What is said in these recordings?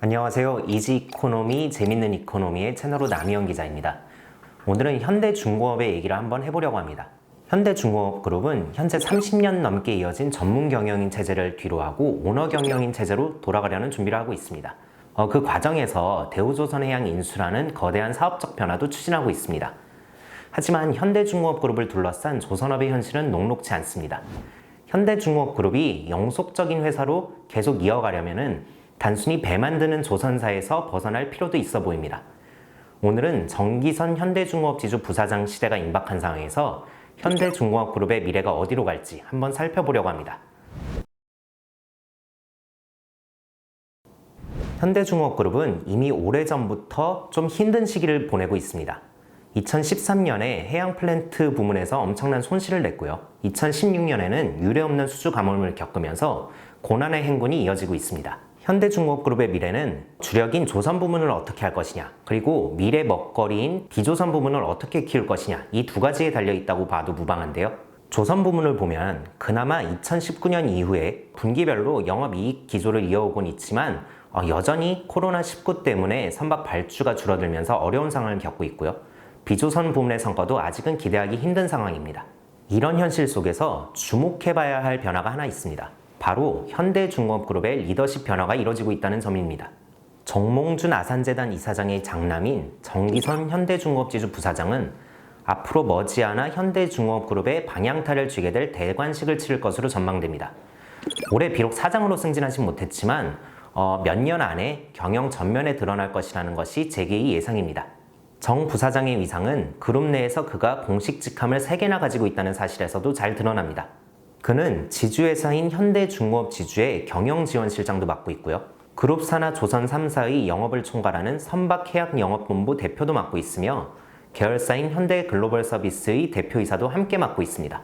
안녕하세요. 이지이코노미 재밌는 이코노미의 채널로 남희영 기자입니다. 오늘은 현대중공업의 얘기를 한번 해보려고 합니다. 현대중공업그룹은 현재 30년 넘게 이어진 전문 경영인 체제를 뒤로하고 오너 경영인 체제로 돌아가려는 준비를 하고 있습니다. 그 과정에서 대우조선해양 인수라는 거대한 사업적 변화도 추진하고 있습니다. 하지만 현대중공업그룹을 둘러싼 조선업의 현실은 녹록지 않습니다. 현대중공업그룹이 영속적인 회사로 계속 이어가려면은 단순히 배 만드는 조선사에서 벗어날 필요도 있어 보입니다. 오늘은 정기선 현대중공업지주 부사장 시대가 임박한 상황에서 현대중공업그룹의 미래가 어디로 갈지 한번 살펴보려고 합니다. 현대중공업그룹은 이미 오래전부터 좀 힘든 시기를 보내고 있습니다. 2013년에 해양 플랜트 부문에서 엄청난 손실을 냈고요. 2016년에는 유례없는 수주 가뭄을 겪으면서 고난의 행군이 이어지고 있습니다. 현대중공업그룹의 미래는 주력인 조선 부문을 어떻게 할 것이냐, 그리고 미래 먹거리인 비조선 부문을 어떻게 키울 것이냐, 이 두 가지에 달려 있다고 봐도 무방한데요. 조선 부문을 보면 그나마 2019년 이후에 분기별로 영업이익 기조를 이어오곤 있지만 여전히 코로나19 때문에 선박 발주가 줄어들면서 어려운 상황을 겪고 있고요. 비조선 부문의 성과도 아직은 기대하기 힘든 상황입니다. 이런 현실 속에서 주목해봐야 할 변화가 하나 있습니다. 바로 현대중공업그룹의 리더십 변화가 이뤄지고 있다는 점입니다. 정몽준 아산재단 이사장의 장남인 정기선 현대중공업지주 부사장은 앞으로 머지않아 현대중공업그룹의 방향타를 쥐게 될 대관식을 치를 것으로 전망됩니다. 올해 비록 사장으로 승진하진 못했지만 몇 년 안에 경영 전면에 드러날 것이라는 것이 제 개의 예상입니다. 정 부사장의 위상은 그룹 내에서 그가 공식 직함을 3개나 가지고 있다는 사실에서도 잘 드러납니다. 그는 지주회사인 현대중공업지주의 경영지원실장도 맡고 있고요. 그룹 산하 조선 3사의 영업을 총괄하는 선박해양영업본부 대표도 맡고 있으며 계열사인 현대글로벌서비스의 대표이사도 함께 맡고 있습니다.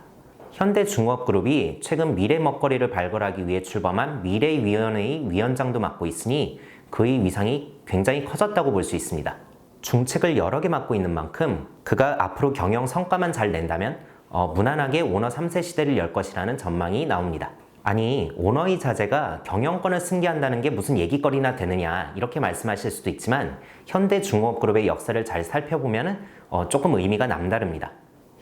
현대중공업그룹이 최근 미래 먹거리를 발굴하기 위해 출범한 미래위원회의 위원장도 맡고 있으니 그의 위상이 굉장히 커졌다고 볼 수 있습니다. 중책을 여러 개 맡고 있는 만큼 그가 앞으로 경영 성과만 잘 낸다면 무난하게 오너 3세 시대를 열 것이라는 전망이 나옵니다. 아니, 오너의 자제가 경영권을 승계한다는 게 무슨 얘기거리나 되느냐 이렇게 말씀하실 수도 있지만 현대중공업그룹의 역사를 잘 살펴보면 조금 의미가 남다릅니다.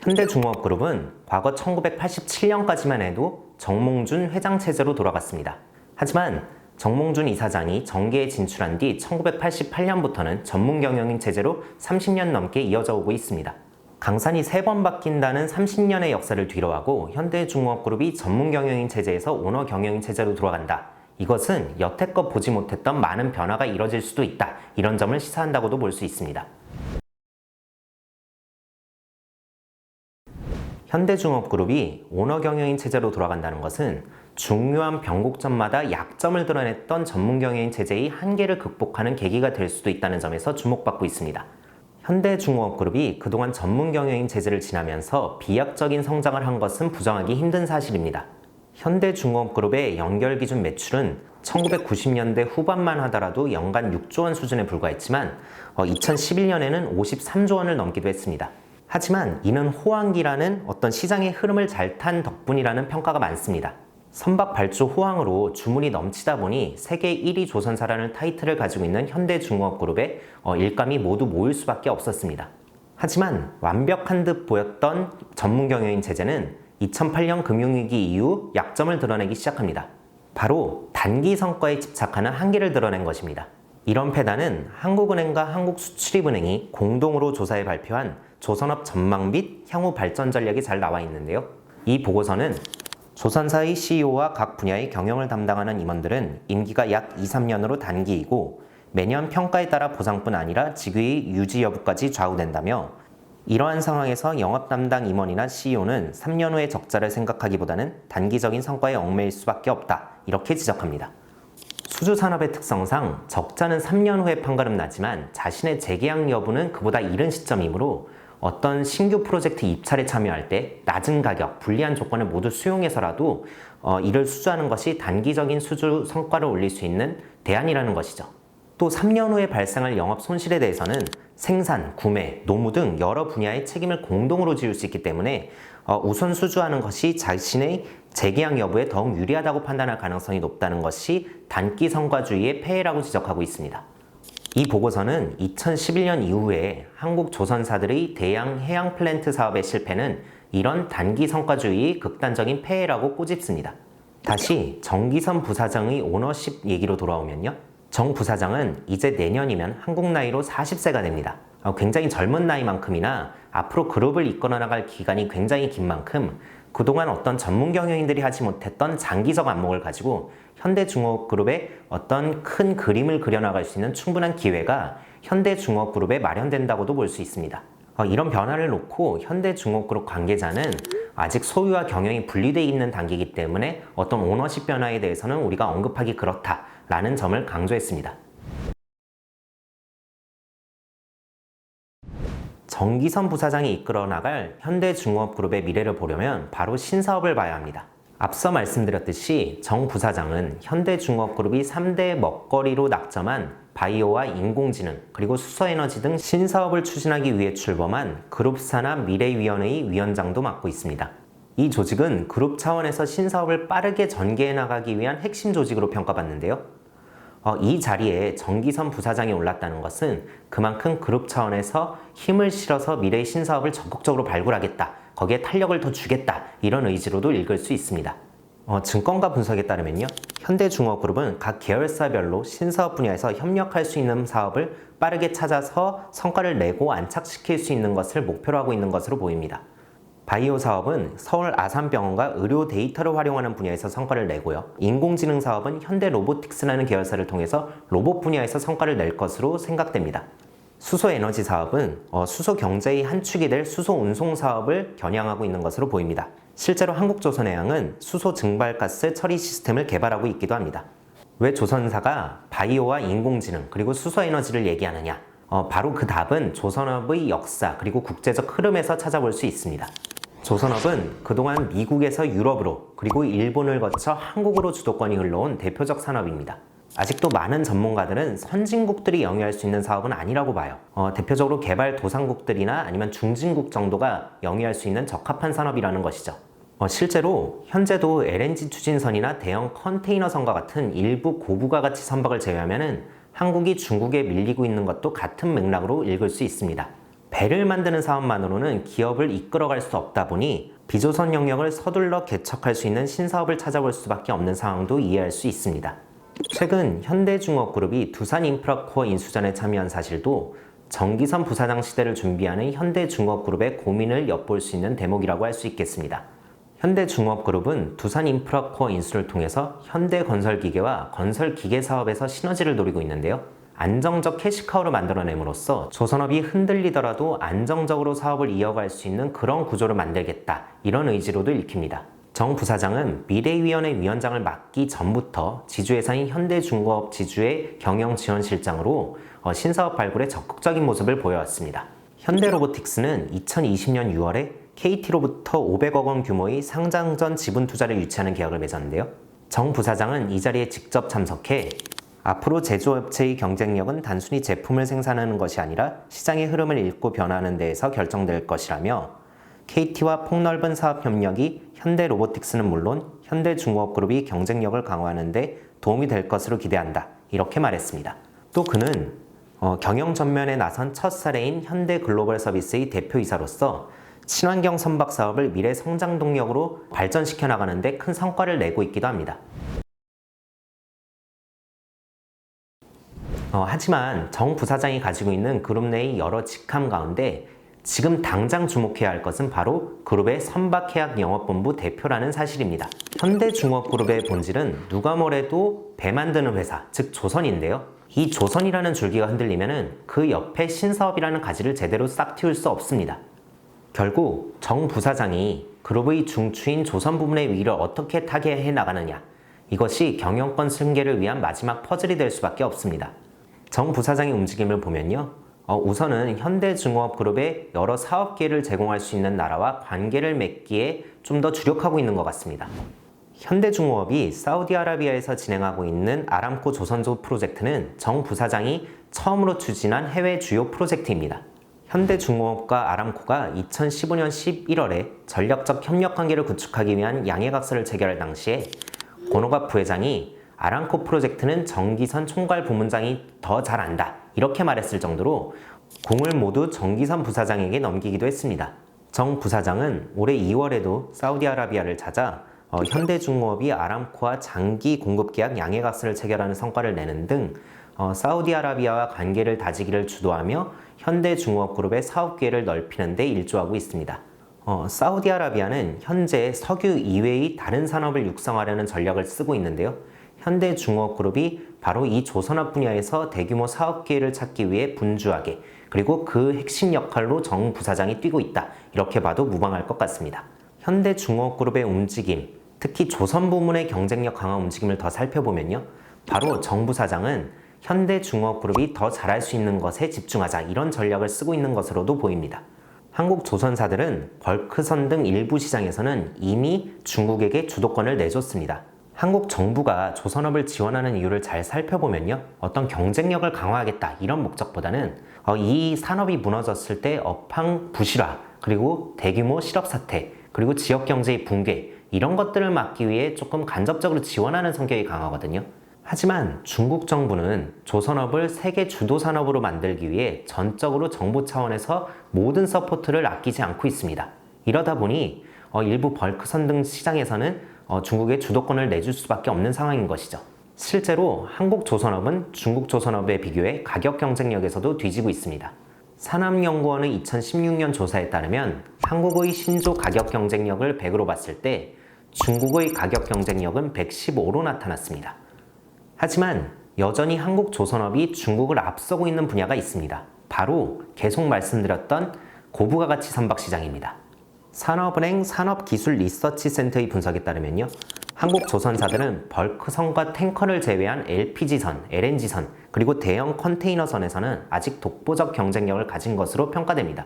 현대중공업그룹은 과거 1987년까지만 해도 정몽준 회장 체제로 돌아갔습니다. 하지만 정몽준 이사장이 정계에 진출한 뒤 1988년부터는 전문 경영인 체제로 30년 넘게 이어져 오고 있습니다. 강산이 3번 바뀐다는 30년의 역사를 뒤로하고 현대중공업그룹이 전문 경영인 체제에서 오너 경영인 체제로 돌아간다. 이것은 여태껏 보지 못했던 많은 변화가 이뤄질 수도 있다. 이런 점을 시사한다고도 볼 수 있습니다. 현대중공업그룹이 오너 경영인 체제로 돌아간다는 것은 중요한 변곡점마다 약점을 드러냈던 전문 경영인 체제의 한계를 극복하는 계기가 될 수도 있다는 점에서 주목받고 있습니다. 현대중공업그룹이 그동안 전문 경영인 체제를 지나면서 비약적인 성장을 한 것은 부정하기 힘든 사실입니다. 현대중공업그룹의 연결기준 매출은 1990년대 후반만 하더라도 연간 6조 원 수준에 불과했지만 2011년에는 53조 원을 넘기도 했습니다. 하지만 이는 호황기라는 어떤 시장의 흐름을 잘 탄 덕분이라는 평가가 많습니다. 선박 발주 호황으로 주문이 넘치다 보니 세계 1위 조선사라는 타이틀을 가지고 있는 현대중공업그룹의 일감이 모두 모일 수밖에 없었습니다. 하지만 완벽한 듯 보였던 전문 경영인 체제는 2008년 금융위기 이후 약점을 드러내기 시작합니다. 바로 단기 성과에 집착하는 한계를 드러낸 것입니다. 이런 패단은 한국은행과 한국수출입은행이 공동으로 조사해 발표한 조선업 전망 및 향후 발전 전략이 잘 나와 있는데요. 이 보고서는 조선사의 CEO와 각 분야의 경영을 담당하는 임원들은 임기가 약 2-3년으로 단기이고 매년 평가에 따라 보상뿐 아니라 직위의 유지 여부까지 좌우된다며 이러한 상황에서 영업 담당 임원이나 CEO는 3년 후의 적자를 생각하기보다는 단기적인 성과에 얽매일 수밖에 없다. 이렇게 지적합니다. 수주산업의 특성상 적자는 3년 후에 판가름 나지만 자신의 재계약 여부는 그보다 이른 시점이므로 어떤 신규 프로젝트 입찰에 참여할 때 낮은 가격, 불리한 조건을 모두 수용해서라도 이를 수주하는 것이 단기적인 수주 성과를 올릴 수 있는 대안이라는 것이죠. 또 3년 후에 발생할 영업 손실에 대해서는 생산, 구매, 노무 등 여러 분야의 책임을 공동으로 지을 수 있기 때문에 우선 수주하는 것이 자신의 재계약 여부에 더욱 유리하다고 판단할 가능성이 높다는 것이 단기 성과주의의 폐해라고 지적하고 있습니다. 이 보고서는 2011년 이후에 한국 조선사들의 대양 해양 플랜트 사업의 실패는 이런 단기 성과주의의 극단적인 폐해라고 꼬집습니다. 다시 정기선 부사장의 오너십 얘기로 돌아오면요. 정 부사장은 이제 내년이면 한국 나이로 40세가 됩니다. 굉장히 젊은 나이만큼이나 앞으로 그룹을 이끌어 나갈 기간이 굉장히 긴 만큼 그동안 어떤 전문 경영인들이 하지 못했던 장기적 안목을 가지고 현대중업그룹의 어떤 큰 그림을 그려나갈 수 있는 충분한 기회가 현대중업그룹에 마련된다고도 볼 수 있습니다. 이런 변화를 놓고 현대중업그룹 관계자는 아직 소유와 경영이 분리되어 있는 단계이기 때문에 어떤 오너십 변화에 대해서는 우리가 언급하기 그렇다라는 점을 강조했습니다. 정기선 부사장이 이끌어 나갈 현대중업그룹의 미래를 보려면 바로 신사업을 봐야 합니다. 앞서 말씀드렸듯이 정 부사장은 현대중업그룹이 3대 먹거리로 낙점한 바이오와 인공지능 그리고 수소에너지 등 신사업을 추진하기 위해 출범한 그룹산업 미래위원회의 위원장도 맡고 있습니다. 이 조직은 그룹 차원에서 신사업을 빠르게 전개해 나가기 위한 핵심 조직으로 평가받는데요. 이 자리에 정기선 부사장이 올랐다는 것은 그만큼 그룹 차원에서 힘을 실어서 미래의 신사업을 적극적으로 발굴하겠다, 거기에 탄력을 더 주겠다 이런 의지로도 읽을 수 있습니다. 증권가 분석에 따르면요, 현대중업그룹은 각 계열사별로 신사업 분야에서 협력할 수 있는 사업을 빠르게 찾아서 성과를 내고 안착시킬 수 있는 것을 목표로 하고 있는 것으로 보입니다. 바이오 사업은 서울 아산병원과 의료 데이터를 활용하는 분야에서 성과를 내고요. 인공지능 사업은 현대로보틱스라는 계열사를 통해서 로봇 분야에서 성과를 낼 것으로 생각됩니다. 수소에너지 사업은 수소 경제의 한 축이 될 수소 운송 사업을 겨냥하고 있는 것으로 보입니다. 실제로 한국조선해양은 수소 증발가스 처리 시스템을 개발하고 있기도 합니다. 왜 조선사가 바이오와 인공지능 그리고 수소에너지를 얘기하느냐? 바로 그 답은 조선업의 역사 그리고 국제적 흐름에서 찾아볼 수 있습니다. 조선업은 그동안 미국에서 유럽으로 그리고 일본을 거쳐 한국으로 주도권이 흘러온 대표적 산업입니다. 아직도 많은 전문가들은 선진국들이 영위할 수 있는 사업은 아니라고 봐요. 대표적으로 개발도상국들이나 아니면 중진국 정도가 영위할 수 있는 적합한 산업이라는 것이죠. 실제로 현재도 LNG 추진선이나 대형 컨테이너선과 같은 일부 고부가 가치 선박을 제외하면 한국이 중국에 밀리고 있는 것도 같은 맥락으로 읽을 수 있습니다. 배를 만드는 사업만으로는 기업을 이끌어갈 수 없다 보니 비조선 영역을 서둘러 개척할 수 있는 신사업을 찾아볼 수밖에 없는 상황도 이해할 수 있습니다. 최근 현대중업그룹이 두산인프라코어 인수전에 참여한 사실도 정기선 부사장 시대를 준비하는 현대중업그룹의 고민을 엿볼 수 있는 대목이라고 할 수 있겠습니다. 현대중업그룹은 두산인프라코어 인수를 통해서 현대건설기계와 건설기계 사업에서 시너지를 노리고 있는데요. 안정적 캐시카우를 만들어냄으로써 조선업이 흔들리더라도 안정적으로 사업을 이어갈 수 있는 그런 구조를 만들겠다, 이런 의지로도 읽힙니다. 정 부사장은 미래위원회 위원장을 맡기 전부터 지주회사인 현대중공업 지주의 경영지원실장으로 신사업 발굴에 적극적인 모습을 보여왔습니다. 현대로보틱스는 2020년 6월에 KT로부터 500억 원 규모의 상장 전 지분 투자를 유치하는 계약을 맺었는데요. 정 부사장은 이 자리에 직접 참석해 앞으로 제조업체의 경쟁력은 단순히 제품을 생산하는 것이 아니라 시장의 흐름을 읽고 변화하는 데에서 결정될 것이라며 KT와 폭넓은 사업 협력이 현대로보틱스는 물론 현대중공업그룹이 경쟁력을 강화하는 데 도움이 될 것으로 기대한다, 이렇게 말했습니다. 또 그는 경영 전면에 나선 첫 사례인 현대글로벌서비스의 대표이사로서 친환경 선박 사업을 미래 성장 동력으로 발전시켜 나가는 데 큰 성과를 내고 있기도 합니다. 하지만 정 부사장이 가지고 있는 그룹 내의 여러 직함 가운데 지금 당장 주목해야 할 것은 바로 그룹의 선박해약 영업본부 대표라는 사실입니다. 현대중업그룹의 본질은 누가 뭐래도 배 만드는 회사, 즉 조선인데요. 이 조선이라는 줄기가 흔들리면 그 옆에 신사업이라는 가지를 제대로 싹 틔울 수 없습니다. 결국 정 부사장이 그룹의 중추인 조선 부문의 위기를 어떻게 타개해 나가느냐, 이것이 경영권 승계를 위한 마지막 퍼즐이 될 수밖에 없습니다. 정 부사장의 움직임을 보면요, 우선은 현대중공업그룹의 여러 사업 기회를 제공할 수 있는 나라와 관계를 맺기에 좀 더 주력하고 있는 것 같습니다. 현대중공업이 사우디아라비아에서 진행하고 있는 아람코 조선소 프로젝트는 정 부사장이 처음으로 추진한 해외 주요 프로젝트입니다. 현대중공업과 아람코가 2015년 11월에 전략적 협력 관계를 구축하기 위한 양해각서를 체결할 당시에 고노가 부회장이 아람코 프로젝트는 정기선 총괄 부문장이 더 잘 안다 이렇게 말했을 정도로 공을 모두 정기선 부사장에게 넘기기도 했습니다. 정 부사장은 올해 2월에도 사우디아라비아를 찾아 현대중공업이 아람코와 장기 공급계약 양해각서를 체결하는 성과를 내는 등 사우디아라비아와 관계를 다지기를 주도하며 현대중공업 그룹의 사업 기회를 넓히는 데 일조하고 있습니다. 사우디아라비아는 현재 석유 이외의 다른 산업을 육성하려는 전략을 쓰고 있는데요. 현대중공업 그룹이 바로 이 조선업 분야에서 대규모 사업 기회를 찾기 위해 분주하게 그리고 그 핵심 역할로 정 부사장이 뛰고 있다. 이렇게 봐도 무방할 것 같습니다. 현대중공업 그룹의 움직임, 특히 조선 부문의 경쟁력 강화 움직임을 더 살펴보면요. 바로 정 부사장은 현대중공업 그룹이 더 잘할 수 있는 것에 집중하자 이런 전략을 쓰고 있는 것으로도 보입니다. 한국 조선사들은 벌크선 등 일부 시장에서는 이미 중국에게 주도권을 내줬습니다. 한국 정부가 조선업을 지원하는 이유를 잘 살펴보면요. 어떤 경쟁력을 강화하겠다 이런 목적보다는 이 산업이 무너졌을 때 업황 부실화, 그리고 대규모 실업 사태, 그리고 지역 경제의 붕괴 이런 것들을 막기 위해 조금 간접적으로 지원하는 성격이 강하거든요. 하지만 중국 정부는 조선업을 세계 주도 산업으로 만들기 위해 전적으로 정부 차원에서 모든 서포트를 아끼지 않고 있습니다. 이러다 보니 일부 벌크선 등 시장에서는 중국에 주도권을 내줄 수밖에 없는 상황인 것이죠. 실제로 한국 조선업은 중국 조선업에 비교해 가격 경쟁력에서도 뒤지고 있습니다. 산업연구원의 2016년 조사에 따르면 한국의 신조 가격 경쟁력을 100으로 봤을 때 중국의 가격 경쟁력은 115로 나타났습니다. 하지만 여전히 한국 조선업이 중국을 앞서고 있는 분야가 있습니다. 바로 계속 말씀드렸던 고부가 가치 선박 시장입니다. 산업은행 산업기술리서치센터의 분석에 따르면요. 한국 조선사들은 벌크선과 탱커를 제외한 LPG선, LNG선, 그리고 대형 컨테이너선에서는 아직 독보적 경쟁력을 가진 것으로 평가됩니다.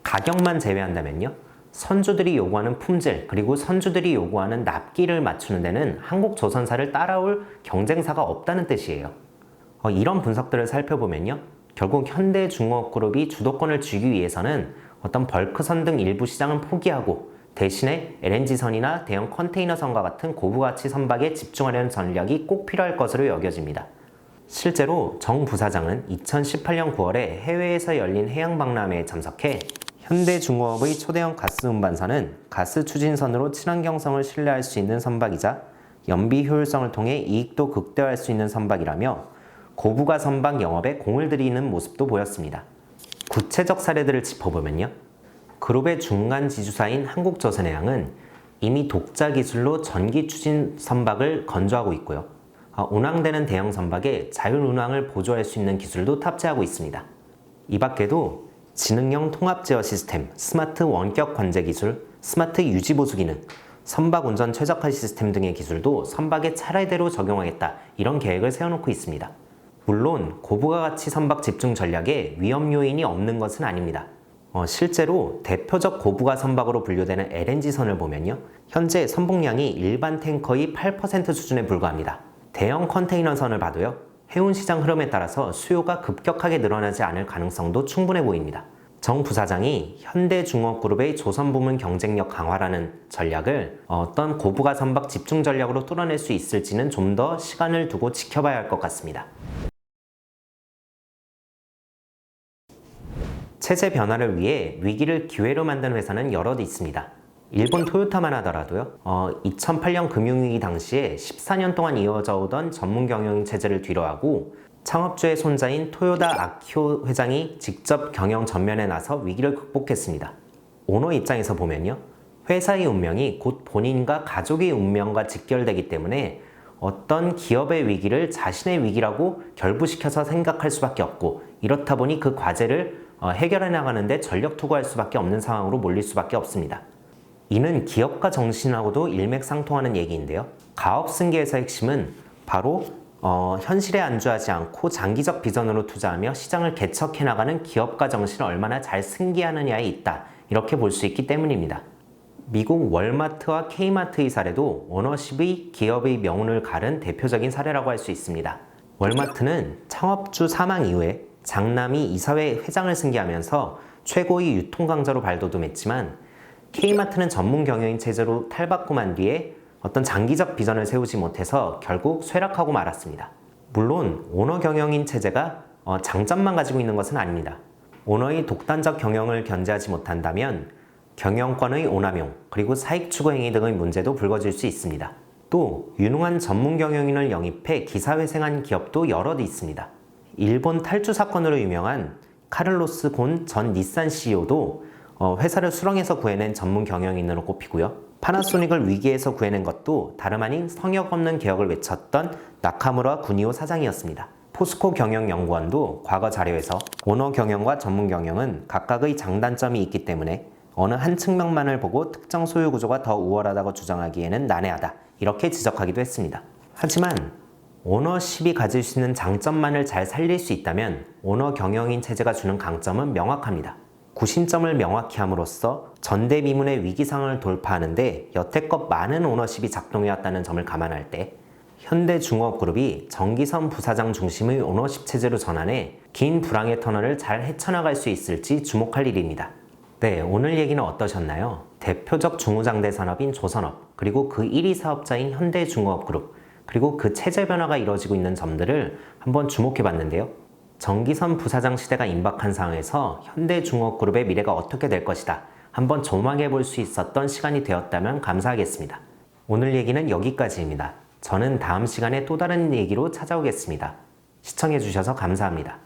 가격만 제외한다면요. 선주들이 요구하는 품질, 그리고 선주들이 요구하는 납기를 맞추는 데는 한국 조선사를 따라올 경쟁사가 없다는 뜻이에요. 이런 분석들을 살펴보면요. 결국 현대중공업그룹이 주도권을 쥐기 위해서는 어떤 벌크선 등 일부 시장은 포기하고 대신에 LNG선이나 대형 컨테이너선과 같은 고부가치 선박에 집중하려는 전략이 꼭 필요할 것으로 여겨집니다. 실제로 정 부사장은 2018년 9월에 해외에서 열린 해양박람회에 참석해 현대중공업의 초대형 가스 운반선은 가스 추진선으로 친환경성을 신뢰할 수 있는 선박이자 연비 효율성을 통해 이익도 극대화할 수 있는 선박이라며 고부가 선박 영업에 공을 들이는 모습도 보였습니다. 구체적 사례들을 짚어보면요. 그룹의 중간 지주사인 한국조선해양은 이미 독자 기술로 전기 추진 선박을 건조하고 있고요. 운항되는 대형 선박에 자율 운항을 보조할 수 있는 기술도 탑재하고 있습니다. 이 밖에도 지능형 통합 제어 시스템, 스마트 원격 관제 기술, 스마트 유지 보수 기능, 선박 운전 최적화 시스템 등의 기술도 선박에 차례대로 적용하겠다 이런 계획을 세워놓고 있습니다. 물론 고부가 가치 선박 집중 전략에 위험 요인이 없는 것은 아닙니다. 실제로 대표적 고부가 선박으로 분류되는 LNG선을 보면요. 현재 선봉량이 일반 탱커의 8% 수준에 불과합니다. 대형 컨테이너선을 봐도요. 해운 시장 흐름에 따라서 수요가 급격하게 늘어나지 않을 가능성도 충분해 보입니다. 정 부사장이 현대중공업그룹의 조선 부문 경쟁력 강화라는 전략을 어떤 고부가 선박 집중 전략으로 뚫어낼 수 있을지는 좀 더 시간을 두고 지켜봐야 할 것 같습니다. 체제 변화를 위해 위기를 기회로 만든 회사는 여럿 있습니다. 일본 토요타만 하더라도요. 2008년 금융위기 당시에 14년 동안 이어져 오던 전문 경영 체제를 뒤로하고 창업주의 손자인 토요다 아키오 회장이 직접 경영 전면에 나서 위기를 극복했습니다. 오너 입장에서 보면요. 회사의 운명이 곧 본인과 가족의 운명과 직결되기 때문에 어떤 기업의 위기를 자신의 위기라고 결부시켜서 생각할 수밖에 없고 이렇다 보니 그 과제를 해결해 나가는데 전력 투구할 수밖에 없는 상황으로 몰릴 수밖에 없습니다. 이는 기업가 정신하고도 일맥상통하는 얘기인데요. 가업 승계에서의 핵심은 바로 현실에 안주하지 않고 장기적 비전으로 투자하며 시장을 개척해 나가는 기업가 정신을 얼마나 잘 승계하느냐에 있다. 이렇게 볼 수 있기 때문입니다. 미국 월마트와 K마트의 사례도 오너십의 기업의 명운을 가른 대표적인 사례라고 할 수 있습니다. 월마트는 창업주 사망 이후에 장남이 이사회 회장을 승계하면서 최고의 유통 강자로 발돋움했지만 K마트는 전문 경영인 체제로 탈바꿈한 뒤에 어떤 장기적 비전을 세우지 못해서 결국 쇠락하고 말았습니다. 물론 오너 경영인 체제가 장점만 가지고 있는 것은 아닙니다. 오너의 독단적 경영을 견제하지 못한다면 경영권의 오남용, 그리고 사익 추구 행위 등의 문제도 불거질 수 있습니다. 또 유능한 전문 경영인을 영입해 기사회생한 기업도 여럿 있습니다. 일본 탈주 사건으로 유명한 카를로스 곤 전 닛산 CEO도 회사를 수렁에서 구해낸 전문 경영인으로 꼽히고요. 파나소닉을 위기에서 구해낸 것도 다름 아닌 성역 없는 개혁을 외쳤던 나카무라 구니오 사장이었습니다. 포스코 경영연구원도 과거 자료에서 오너 경영과 전문 경영은 각각의 장단점이 있기 때문에 어느 한 측면만을 보고 특정 소유 구조가 더 우월하다고 주장하기에는 난해하다, 이렇게 지적하기도 했습니다. 하지만 오너십이 가질 수 있는 장점만을 잘 살릴 수 있다면 오너 경영인 체제가 주는 강점은 명확합니다. 구심점을 명확히 함으로써 전대미문의 위기상을 돌파하는데 여태껏 많은 오너십이 작동해왔다는 점을 감안할 때 현대중공업그룹이 정기선 부사장 중심의 오너십 체제로 전환해 긴 불황의 터널을 잘 헤쳐나갈 수 있을지 주목할 일입니다. 네, 오늘 얘기는 어떠셨나요? 대표적 중후장대 산업인 조선업, 그리고 그 1위 사업자인 현대중공업그룹, 그리고 그 체제 변화가 이루어지고 있는 점들을 한번 주목해 봤는데요. 정기선 부사장 시대가 임박한 상황에서 현대중공업그룹의 미래가 어떻게 될 것이다, 한번 조망해 볼 수 있었던 시간이 되었다면 감사하겠습니다. 오늘 얘기는 여기까지입니다. 저는 다음 시간에 또 다른 얘기로 찾아오겠습니다. 시청해 주셔서 감사합니다.